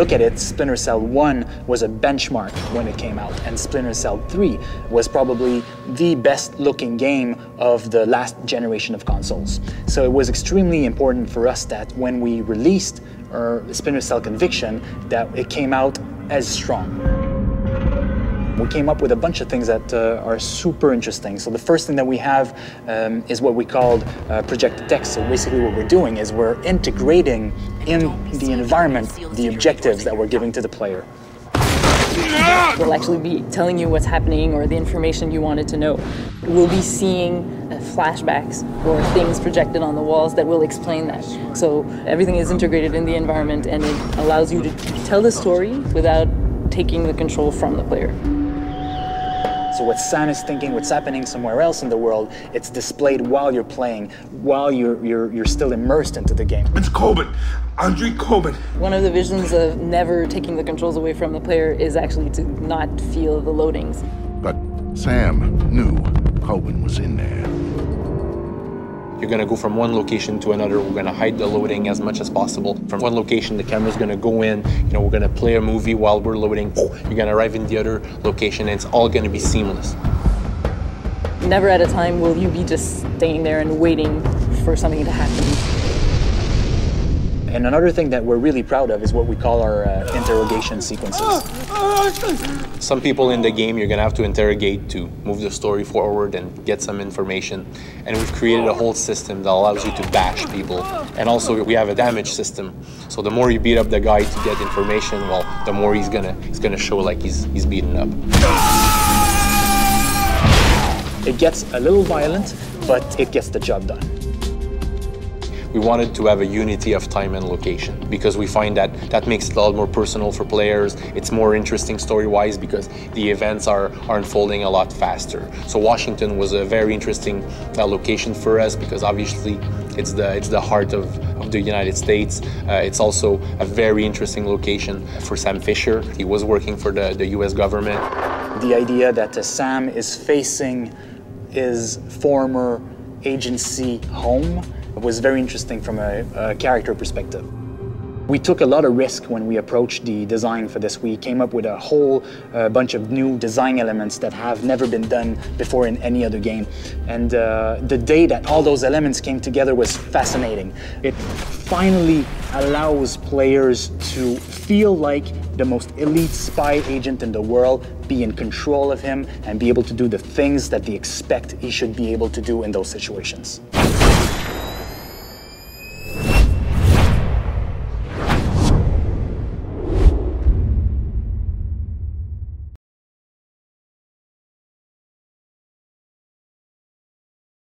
look at it, Splinter Cell 1 was a benchmark when it came out, and Splinter Cell 3 was probably the best looking game of the last generation of consoles. So it was extremely important for us that when we released our Splinter Cell Conviction, that it came out as strong. We came up with a bunch of things that are super interesting. So the first thing that we have is what we called projected text. So basically what we're doing is we're integrating in the environment the objectives that we're giving to the player. We'll actually be telling you what's happening or the information you wanted to know. We'll be seeing flashbacks or things projected on the walls that will explain that. So everything is integrated in the environment, and it allows you to tell the story without taking the control from the player. So what Sam is thinking, what's happening somewhere else in the world, it's displayed while you're playing, while you're still immersed into the game. It's Coben, Andre Coben. One of the visions of never taking the controls away from the player is actually to not feel the loadings. But Sam knew Coben was in there. You're going to go from one location to another. We're going to hide the loading as much as possible. From one location, the camera's going to go in. We're going to play a movie while we're loading. You're going to arrive in the other location, and it's all going to be seamless. Never at a time will you be just staying there and waiting for something to happen. And another thing that we're really proud of is what we call our interrogation sequences. Some people in the game you're going to have to interrogate to move the story forward and get some information. And we've created a whole system that allows you to bash people. And also we have a damage system. So the more you beat up the guy to get information, well, the more he's gonna show like he's beaten up. It gets a little violent, but it gets the job done. We wanted to have a unity of time and location because we find that that makes it a lot more personal for players. It's more interesting story-wise because the events are unfolding a lot faster. So Washington was a very interesting location for us because obviously it's the heart of the United States. It's also a very interesting location for Sam Fisher. He was working for the US government. The idea that Sam is facing his former agency home was very interesting from a character perspective. We took a lot of risk when we approached the design for this. We came up with a whole bunch of new design elements that have never been done before in any other game. And the day that all those elements came together was fascinating. It finally allows players to feel like the most elite spy agent in the world, be in control of him, and be able to do the things that they expect he should be able to do in those situations.